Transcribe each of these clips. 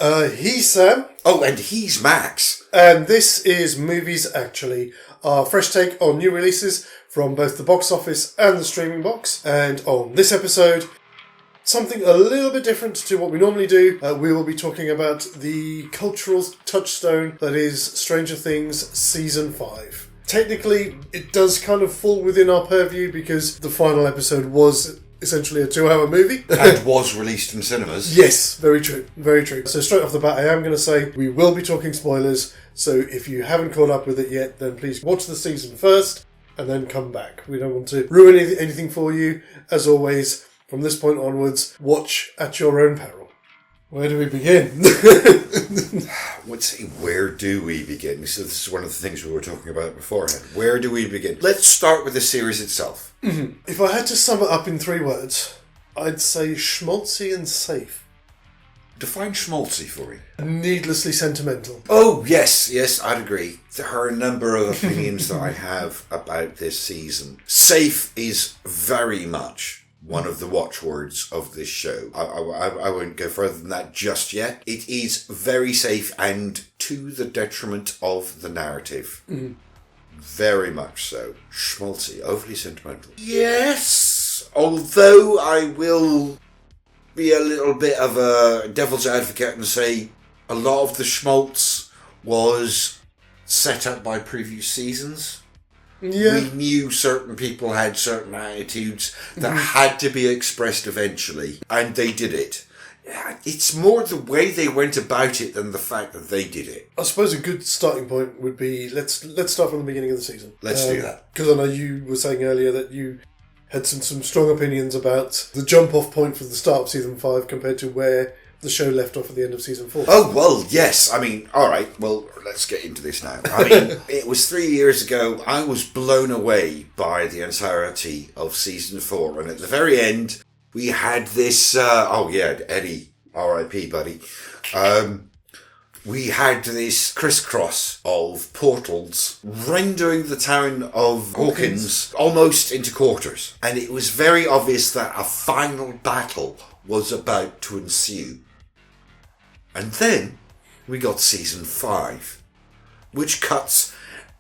He's Sam. Oh, and he's Max. And this is Movies Actually, our fresh take on new releases from both the box office and the streaming box. And on this episode, something a little bit different to what we normally do. We will be talking about the cultural touchstone that is Stranger Things Season 5. Technically, it does kind of fall within our purview because the final episode was essentially a 2-hour movie. And was released in cinemas. Yes, very true, very true. So straight off the bat, I am going to say we will be talking spoilers, so if you haven't caught up with it yet, then please watch the season first and then come back. We don't want to ruin anything for you. As always, from this point onwards, watch at your own peril. Where do we begin? Let's see, where do we begin? So this is one of the things we were talking about beforehand. Where do we begin? Let's start with the series itself. Mm-hmm. If I had to sum it up in 3 words, I'd say schmaltzy and safe. Define schmaltzy for me. Needlessly sentimental. Oh, yes, I'd agree. There are a number of opinions that I have about this season. Safe is very much one of the watchwords of this show. I won't go further than that just yet. It is very safe and to the detriment of the narrative. Mm-hmm. Very much so. Schmaltzy, overly sentimental. Yes, although I will be a little bit of a devil's advocate and say a lot of the schmaltz was set up by previous seasons. Yeah. We knew certain people had certain attitudes that had to be expressed eventually, and they did it. It's more the way they went about it than the fact that they did it. I suppose a good starting point would be, let's start from the beginning of the season. Let's do that. Because I know you were saying earlier that you had some strong opinions about the jump-off point for the start of Season 5 compared to where the show left off at the end of Season 4. Oh, well, yes. I mean, all right, well, let's get into this now. I mean, it was 3 years ago. I was blown away by the entirety of Season 4. And at the very end, we had this, Eddie, R.I.P., buddy. We had this crisscross of portals rendering the town of Hawkins almost into quarters. And it was very obvious that a final battle was about to ensue. And then we got Season 5, which cuts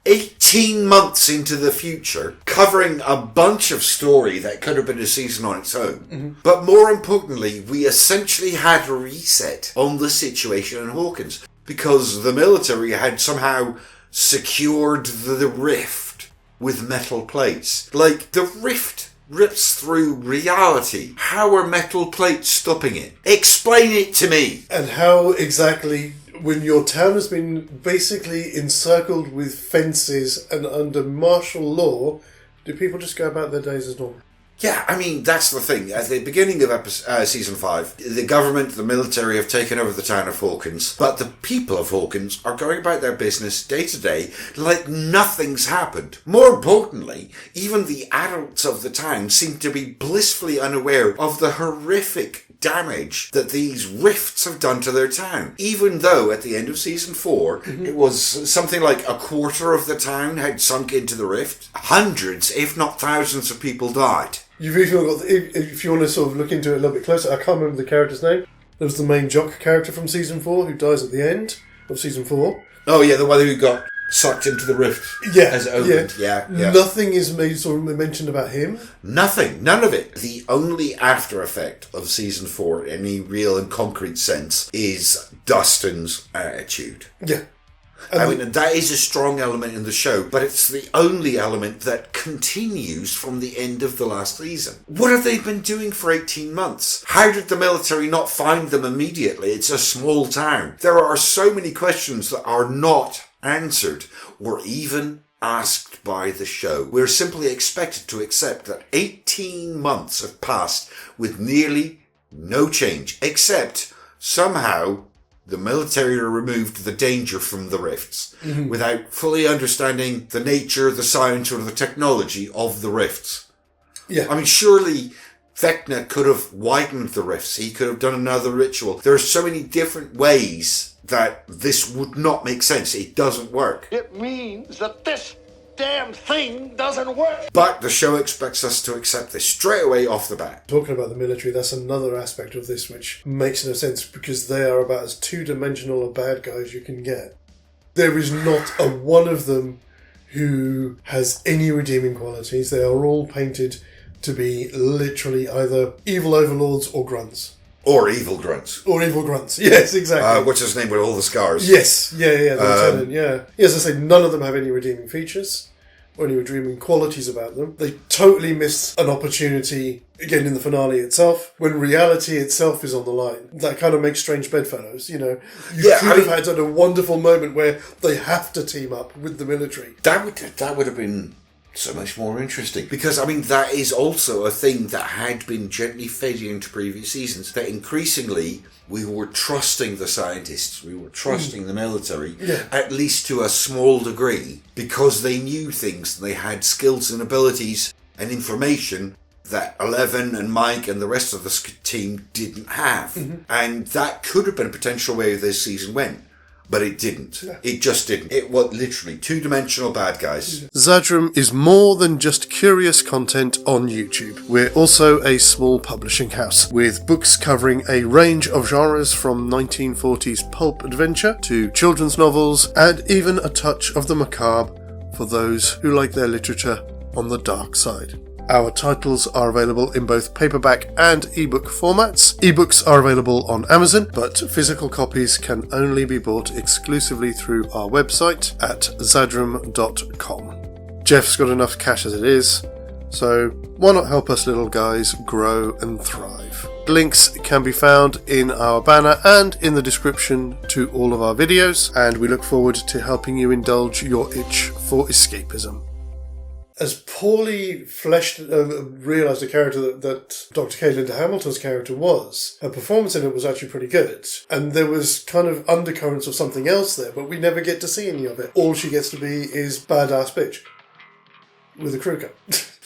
18 months into the future, covering a bunch of story that could have been a season on its own. Mm-hmm. But more importantly, we essentially had a reset on the situation in Hawkins, because the military had somehow secured the rift with metal plates. Like, the rift rips through reality. How are metal plates stopping it? Explain it to me! And how exactly, when your town has been basically encircled with fences and under martial law, do people just go about their days as normal? Yeah, I mean, that's the thing. At the beginning of Season 5, the government, the military have taken over the town of Hawkins, but the people of Hawkins are going about their business day to day like nothing's happened. More importantly, even the adults of the town seem to be blissfully unaware of the horrific damage that these rifts have done to their town. Even though at the end of Season 4, it was something like a quarter of the town had sunk into the rift. Hundreds, if not thousands of people died. You've even got, if you want to sort of look into it a little bit closer, I can't remember the character's name. There was the main jock character from Season 4 who dies at the end of Season 4. Oh yeah, the one who got sucked into the rift as it opened. Yeah. Nothing is made sort of mentioned about him. Nothing. None of it. The only after effect of Season 4 in any real and concrete sense is Dustin's attitude. Yeah. I mean, that is a strong element in the show, but it's the only element that continues from the end of the last season. What have they been doing for 18 months? How did the military not find them immediately? It's a small town. There are so many questions that are not answered or even asked by the show. We're simply expected to accept that 18 months have passed with nearly no change, except somehow the military removed the danger from the rifts without fully understanding the nature, the science, or the technology of the rifts. Yeah. I mean, surely Vecna could have widened the rifts. He could have done another ritual. There are so many different ways that this would not make sense. It doesn't work. It means that this damn thing doesn't work. But the show expects us to accept this straight away off the bat. Talking about the military, that's another aspect of this which makes no sense because they are about as two-dimensional a bad guy as you can get. There is not a one of them who has any redeeming qualities. They are all painted to be literally either evil overlords or grunts. Or evil grunts. Or evil grunts, yes, exactly. What's his name with all the scars? Yes, the lieutenant, yeah. As I say, none of them have any redeeming features or any redeeming qualities about them. They totally miss an opportunity, again in the finale itself, when reality itself is on the line. That kind of makes strange bedfellows, you know. You could have had a wonderful moment where they have to team up with the military. That would have been so much more interesting. Because, I mean, that is also a thing that had been gently fading into previous seasons, that increasingly we were trusting the scientists, we were trusting the military, at least to a small degree, because they knew things, they had skills and abilities and information that Eleven and Mike and the rest of the team didn't have. And that could have been a potential way this season went. But it didn't. Yeah. It just didn't. It was literally two-dimensional bad guys. Xadrum is more than just curious content on YouTube. We're also a small publishing house with books covering a range of genres from 1940s pulp adventure to children's novels and even a touch of the macabre for those who like their literature on the dark side. Our titles are available in both paperback and ebook formats. Ebooks are available on Amazon, but physical copies can only be bought exclusively through our website at xadrum.com. Jeff's got enough cash as it is, so why not help us little guys grow and thrive? Links can be found in our banner and in the description to all of our videos, and we look forward to helping you indulge your itch for escapism. As poorly realised a character that Dr. Kay Linda Hamilton's character was, her performance in it was actually pretty good. And there was kind of undercurrents of something else there, but we never get to see any of it. All she gets to be is badass bitch. With a crew cut.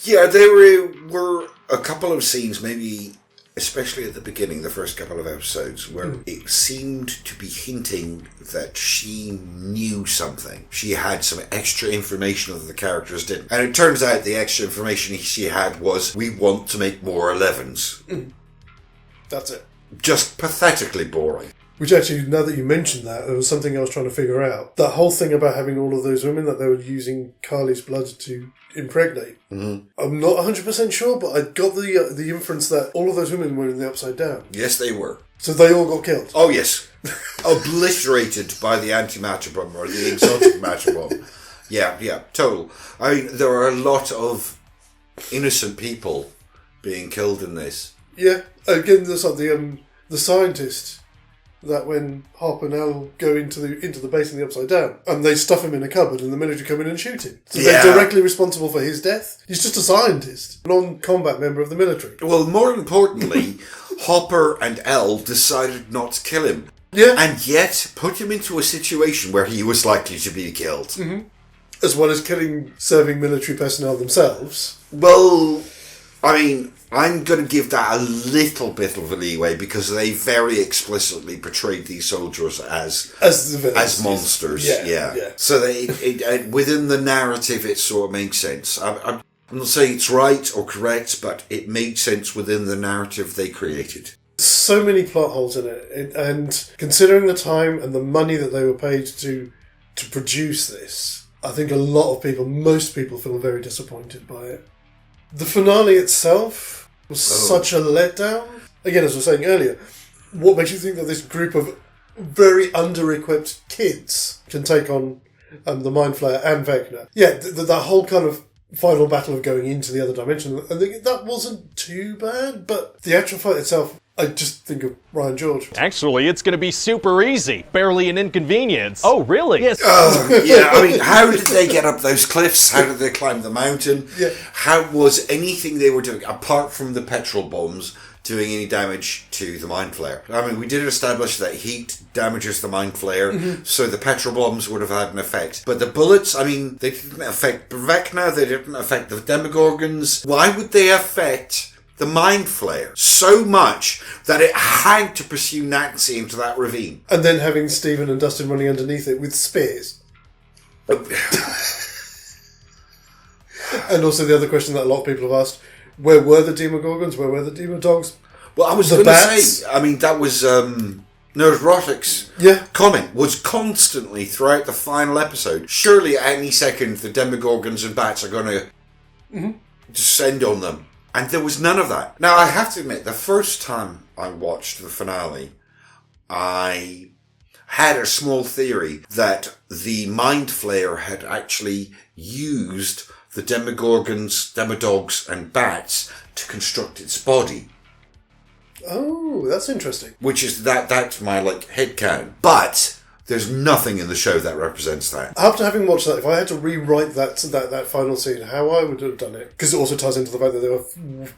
Yeah, there were a couple of scenes, maybe especially at the beginning, the first couple of episodes, where it seemed to be hinting that she knew something. She had some extra information that the characters didn't. And it turns out the extra information she had was, we want to make more 11s. That's it. Just pathetically boring. Which actually, now that you mentioned that, it was something I was trying to figure out. That whole thing about having all of those women that they were using Carly's blood to impregnate. I'm not 100% sure, but I got the inference that all of those women were in the Upside Down. Yes, they were. So they all got killed. Oh, yes. Obliterated by the anti-matter bomb or the exotic matter bomb. Yeah, total. I mean, there are a lot of innocent people being killed in this. Yeah, again, there's the scientist. That when Hop and Elle go into the base in the Upside Down, and they stuff him in a cupboard, and the military come in and shoot him. So they're directly responsible for his death. He's just a scientist, non-combat member of the military. Well, more importantly, Hopper and Elle decided not to kill him. Yeah. And yet put him into a situation where he was likely to be killed. As well as killing serving military personnel themselves. Well, I mean, I'm going to give that a little bit of a leeway because they very explicitly portrayed these soldiers as monsters. Yeah. So within the narrative, it sort of makes sense. I'm not saying it's right or correct, but it made sense within the narrative they created. So many plot holes in it, and considering the time and the money that they were paid to produce this, I think most people feel very disappointed by it. The finale itself was such a letdown. Again, as I was saying earlier, what makes you think that this group of very under-equipped kids can take on the Mind Flayer and Vecna? Yeah, that whole kind of final battle of going into the other dimension, I think that wasn't too bad, but the actual fight itself, I just think of Ryan George. Actually, it's going to be super easy. Barely an inconvenience. Oh, really? Yes. Yeah, I mean, how did they get up those cliffs? How did they climb the mountain? Yeah. How was anything they were doing, apart from the petrol bombs, doing any damage to the Mind Flayer? I mean, we did establish that heat damages the Mind Flayer, so the petrol bombs would have had an effect. But the bullets, I mean, they didn't affect Vecna, they didn't affect the Demogorgons. Why would they affect the Mind Flayer so much that it had to pursue Nancy into that ravine? And then having Stephen and Dustin running underneath it with spears. And also the other question that a lot of people have asked, where were the Demogorgons? Where were the Demodogs? Well, I was going to say, I mean, that was Nerdrotic's comment, was constantly throughout the final episode. Surely at any second the Demogorgons and bats are going to descend on them. And there was none of that. Now, I have to admit, the first time I watched the finale, I had a small theory that the Mind Flayer had actually used the Demogorgons, Demodogs and bats to construct its body. Oh, that's interesting. Which is, that's my, headcanon. But there's nothing in the show that represents that. After having watched that, if I had to rewrite that final scene, how I would have done it, because it also ties into the fact that there were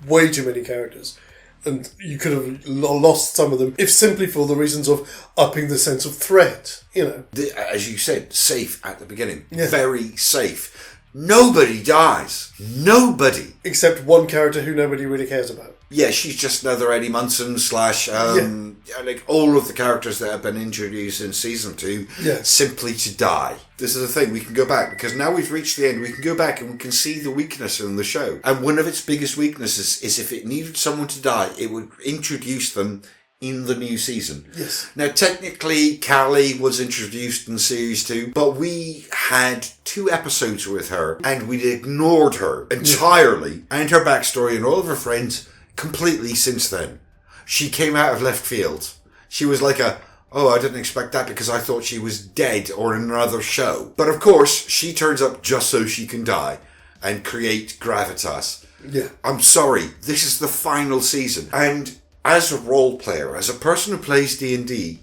way too many characters, and you could have lost some of them, if simply for the reasons of upping the sense of threat, As you said, safe at the beginning. Yeah. Very safe. Nobody dies. Nobody. Except one character who nobody really cares about. Yeah, she's just another Eddie Munson / all of the characters that have been introduced in season 2 simply to die. This is the thing, we can go back, because now we've reached the end, we can go back and we can see the weakness in the show. And one of its biggest weaknesses is if it needed someone to die, it would introduce them in the new season. Yes. Now, technically, Callie was introduced in series 2, but we had 2 episodes with her, and we ignored her entirely, and her backstory and all of her friends completely since then. She came out of left field. She was like I didn't expect that because I thought she was dead or in another show. But of course, she turns up just so she can die and create gravitas. Yeah. I'm sorry, this is the final season. And as a role player, as a person who plays D&D,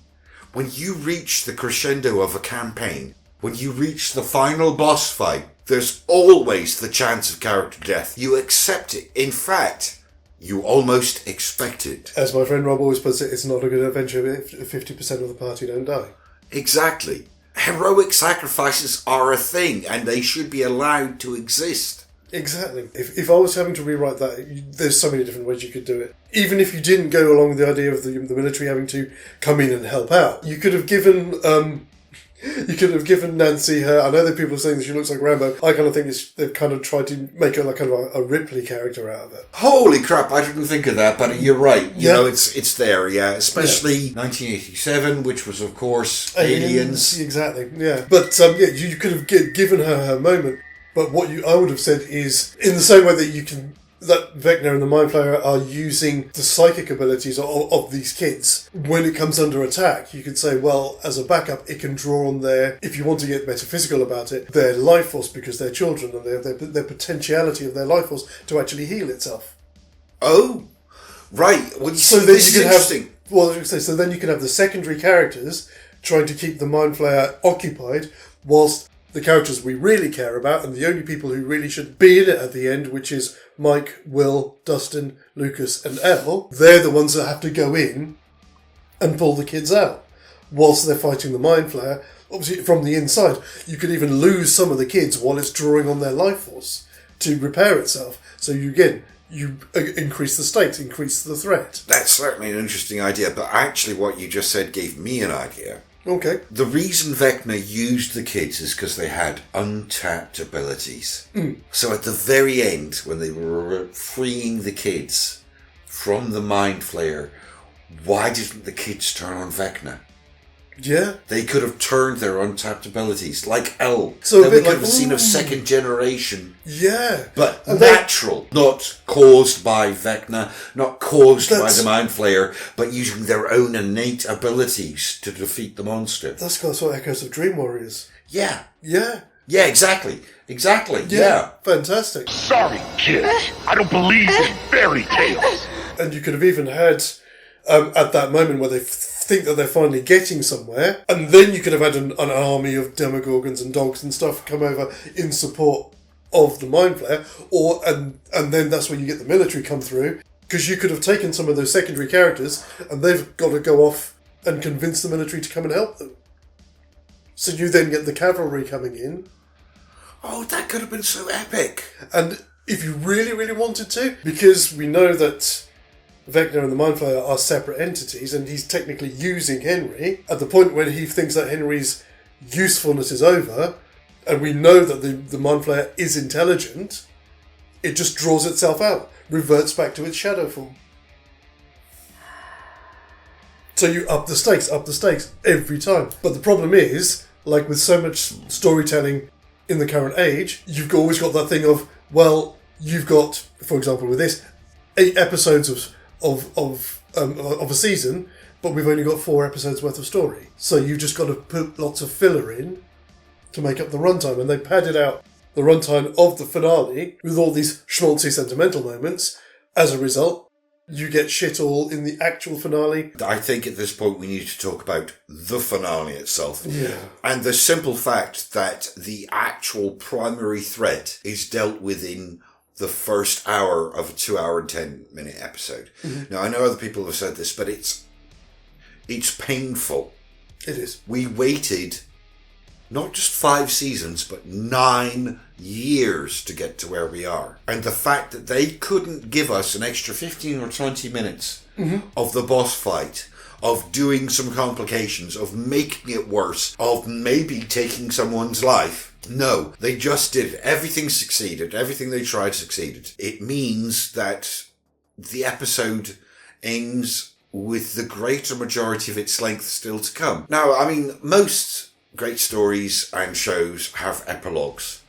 when you reach the crescendo of a campaign, when you reach the final boss fight, there's always the chance of character death. You accept it. In fact, you almost expect it. As my friend Rob always puts it, it's not a good adventure if 50% of the party don't die. Exactly. Heroic sacrifices are a thing, and they should be allowed to exist. Exactly. If I was having to rewrite that, there's so many different ways you could do it. Even if you didn't go along with the idea of the military having to come in and help out, you could have given Nancy her. I know that people are saying that she looks like Rambo. I kind of think they've kind of tried to make her like kind of a Ripley character out of it. Holy crap! I didn't think of that, but you're right. You know, it's there. Yeah, especially 1987, which was of course Aliens. Exactly. Yeah, but you could have given her moment. But what I would have said is, in the same way that Vecna and the Mind Flayer are using the psychic abilities of these kids, when it comes under attack, you could say, well, as a backup, it can draw on if you want to get metaphysical about it, their life force, because they're children, and their potentiality of their life force to actually heal itself. Oh, right. Well, so then this is interesting. So then you can have the secondary characters trying to keep the Mind Flayer occupied, whilst the characters we really care about, and the only people who really should be in it at the end, which is Mike, Will, Dustin, Lucas, and Elle, they're the ones that have to go in and pull the kids out whilst they're fighting the Mind Flayer. Obviously, from the inside, you could even lose some of the kids while it's drawing on their life force to repair itself. So you increase the stakes, increase the threat. That's certainly an interesting idea, but actually what you just said gave me an idea. Okay. The reason Vecna used the kids is because they had untapped abilities. So at the very end, when they were freeing the kids from the Mind Flayer, why didn't the kids turn on Vecna? Yeah. They could have turned their untapped abilities, like Elle. So then we could have seen a second generation. Yeah. But natural, not caused by Vecna, not caused by the Mind Flayer, but using their own innate abilities to defeat the monster. That's got sort of echoes of Dream Warriors. Yeah. Yeah. Yeah, exactly. Exactly. Yeah. Fantastic. Sorry, kid. I don't believe in fairy tales. And you could have even had, at that moment where they think that they're finally getting somewhere, and then you could have had an army of Demogorgons and dogs and stuff come over in support of the Mind Flayer, and then that's when you get the military come through, because you could have taken some of those secondary characters, and they've got to go off and convince the military to come and help them. So you then get the cavalry coming in. Oh, that could have been so epic. And if you really, really wanted to, because we know that Vecna and the Mind Flayer are separate entities, and he's technically using Henry, at the point when he thinks that Henry's usefulness is over, and we know that the Mind Flayer is intelligent, it just draws itself out, reverts back to its shadow form. So you up the stakes every time. But the problem is, like with so much storytelling in the current age, you've always got that thing of, well, you've got, for example, with this, 8 episodes of a season, but we've only got 4 episodes worth of story. So you've just got to put lots of filler in to make up the runtime, and they padded out the runtime of the finale with all these schmaltzy sentimental moments. As a result, you get shit all in the actual finale. I think at this point we need to talk about the finale itself. Yeah. And the simple fact that the actual primary threat is dealt with in the first hour of a 2-hour and 10-minute episode. Mm-hmm. Now, I know other people have said this, but it's painful. It is. We waited not just 5 seasons, but 9 years to get to where we are. And the fact that they couldn't give us an extra 15 or 20 minutes of the boss fight, of doing some complications, of making it worse, of maybe taking someone's life. No, they just did it. Everything succeeded. Everything they tried succeeded. It means that the episode ends with the greater majority of its length still to come. Now, I mean, most great stories and shows have epilogues,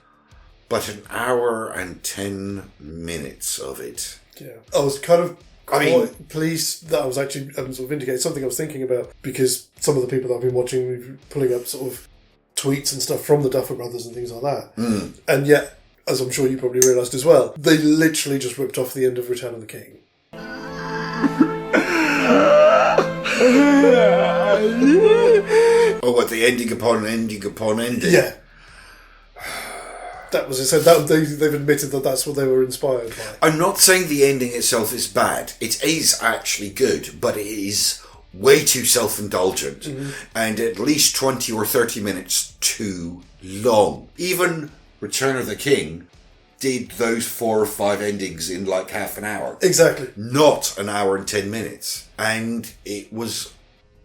but an hour and 10 minutes of it. Yeah. I was kind of quite pleased that I was actually sort of indicating something I was thinking about, because some of the people that I've been watching, we've been pulling up sort of tweets and stuff from the Duffer Brothers and things like that. Mm. And yet, as I'm sure you probably realised as well, they literally just ripped off the end of Return of the King. Oh, what, the ending upon ending upon ending? Yeah. That was it. So they've admitted that that's what they were inspired by. I'm not saying the ending itself is bad. It is actually good, but it is way too self-indulgent and at least 20 or 30 minutes too long. Even Return of the King did those 4 or 5 endings in like half an hour. Exactly. Not an hour and 10 minutes. And it was,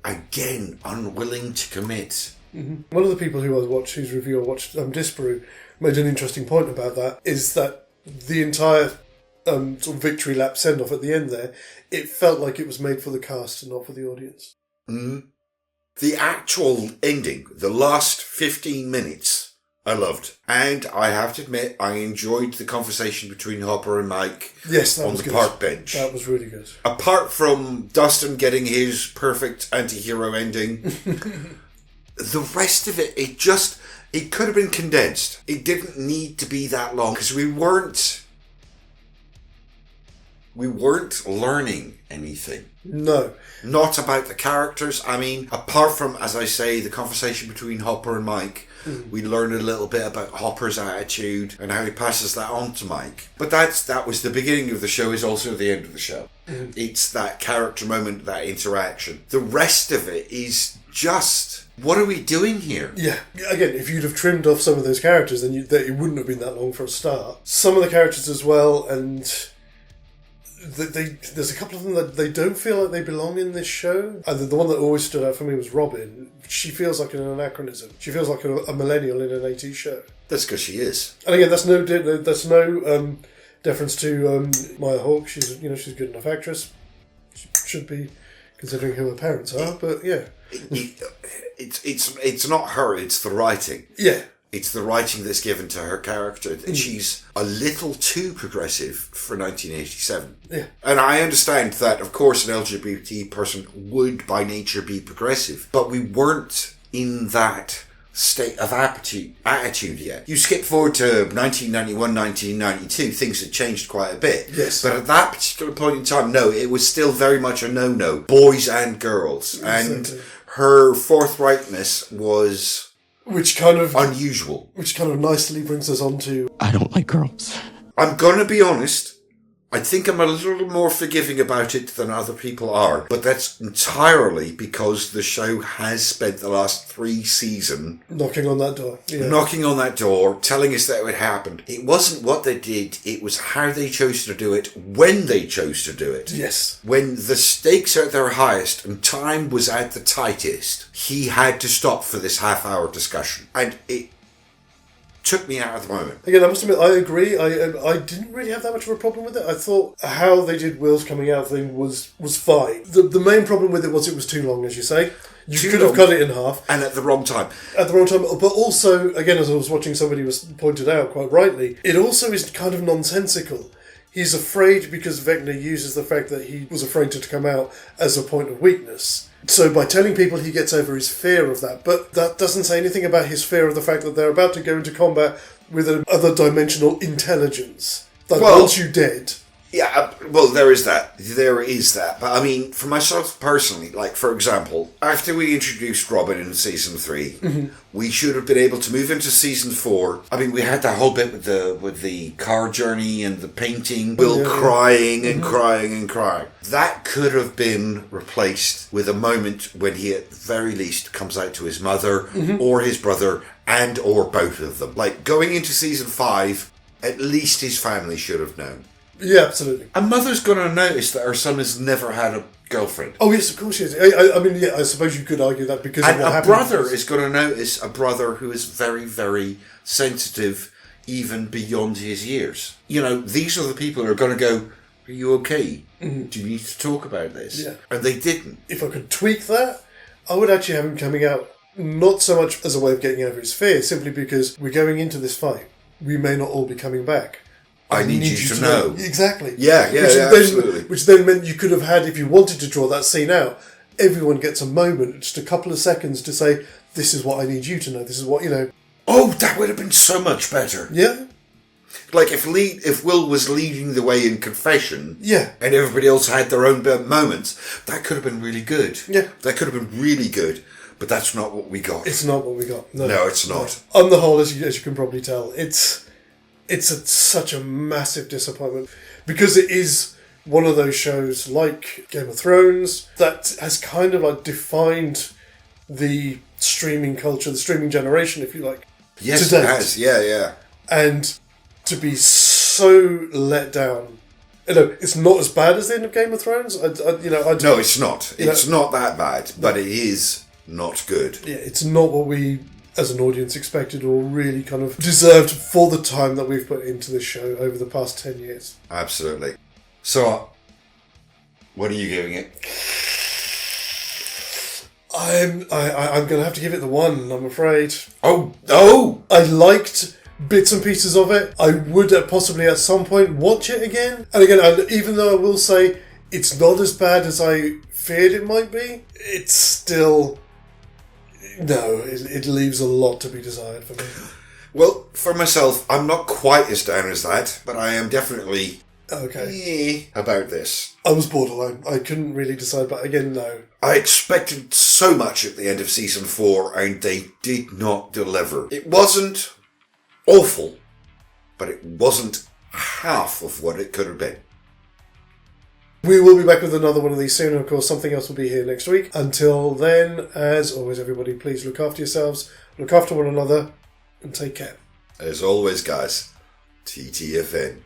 again, unwilling to commit. Mm-hmm. One of the people whose review I watched, Disparu, made an interesting point about that, is that the entire sort of victory lap send-off at the end there, it felt like it was made for the cast and not for the audience. Mm-hmm. The actual ending, the last 15 minutes, I loved. And I have to admit, I enjoyed the conversation between Hopper and Mike on the park bench. That was really good. Apart from Dustin getting his perfect anti-hero ending, the rest of it, it could have been condensed. It didn't need to be that long, because we weren't learning anything. No. Not about the characters. I mean, apart from, as I say, the conversation between Hopper and Mike, we learned a little bit about Hopper's attitude and how he passes that on to Mike. But that was the beginning of the show, is also the end of the show. It's that character moment, that interaction. The rest of it is just, what are we doing here? Yeah. Again, if you'd have trimmed off some of those characters, then it wouldn't have been that long for a start. Some of the characters as well, and there's a couple of them that they don't feel like they belong in this show. And the one that always stood out for me was Robin. She feels like an anachronism. She feels like a millennial in an 80s show. That's because she is. And again, that's no deference to Maya Hawke. She's a good enough actress. She should be, considering who her parents are. But yeah, it's not her. It's the writing. Yeah. It's the writing that's given to her character. She's a little too progressive for 1987. Yeah. And I understand that, of course, an LGBT person would by nature be progressive, but we weren't in that state of attitude yet. You skip forward to 1991, 1992, things had changed quite a bit. Yes. But at that particular point in time, no, it was still very much a no-no. Boys and girls. Exactly. And her forthrightness was which kind of unusual. Which kind of nicely brings us on to, I don't like girls. I'm going to be honest. I think I'm a little more forgiving about it than other people are, but that's entirely because the show has spent the last 3 seasons knocking on that door. Yeah. Knocking on that door, telling us that it would happen. It wasn't what they did, it was how they chose to do it, when they chose to do it. Yes. When the stakes are at their highest and time was at the tightest, he had to stop for this half-hour discussion. And it took me out of the moment. Again, I must admit, I agree. I didn't really have that much of a problem with it. I thought how they did Will's coming out thing was fine. The main problem with it was too long, as you say. You could have cut it in half. And at the wrong time. At the wrong time. But also, again, as I was watching, somebody was pointed out quite rightly, it also is kind of nonsensical. He's afraid because Vecna uses the fact that he was afraid to come out as a point of weakness. So by telling people he gets over his fear of that, but that doesn't say anything about his fear of the fact that they're about to go into combat with an other dimensional intelligence that wants you dead. Yeah, well, there is that. There is that. But I mean, for myself personally, like, for example, after we introduced Robin in season 3, we should have been able to move into season 4. I mean, we had that whole bit with the car journey and the painting, Will crying and crying and crying. That could have been replaced with a moment when he, at the very least, comes out to his mother or his brother and or both of them. Like, going into season 5, at least his family should have known. Yeah, absolutely. A mother's going to notice that her son has never had a girlfriend. Oh, yes, of course she is. I mean, yeah, I suppose you could argue that because and of what a happened. brother is going to notice a brother who is very, very sensitive, even beyond his years. You know, these are the people who are going to go, are you okay? Do you need to talk about this? Yeah. And they didn't. If I could tweak that, I would actually have him coming out not so much as a way of getting over his fear, simply because we're going into this fight. We may not all be coming back. I need you to know. Exactly. Yeah, absolutely. Which then meant you could have had, if you wanted to draw that scene out, everyone gets a moment, just a couple of seconds to say, this is what I need you to know, this is what, you know. Oh, that would have been so much better. Yeah. Like if Will was leading the way in confession, yeah, and everybody else had their own moments, that could have been really good. Yeah. That could have been really good, but that's not what we got. It's not what we got. No, it's not. On the whole, as you can probably tell, it's such a massive disappointment because it is one of those shows like Game of Thrones that has kind of like defined the streaming culture, the streaming generation, if you like. Yes, it has. Yeah. And to be so let down. You know, it's not as bad as the end of Game of Thrones. No, it's not. It's not that bad, but it is not good. Yeah, it's not what we, as an audience, expected or really kind of deserved for the time that we've put into this show over the past 10 years. Absolutely. So, what are you giving it? I'm going to have to give it the 1, I'm afraid. Oh! I liked bits and pieces of it. I would possibly at some point watch it again. And again, even though I will say it's not as bad as I feared it might be, it's still... No, it leaves a lot to be desired for me. Well, for myself, I'm not quite as down as that, but I am definitely about this. I was borderline. I couldn't really decide, but again, no. I expected so much at the end of season 4, and they did not deliver. It wasn't awful, but it wasn't half of what it could have been. We will be back with another one of these soon. Of course, something else will be here next week. Until then, as always, everybody, please look after yourselves, look after one another, and take care. As always, guys, TTFN.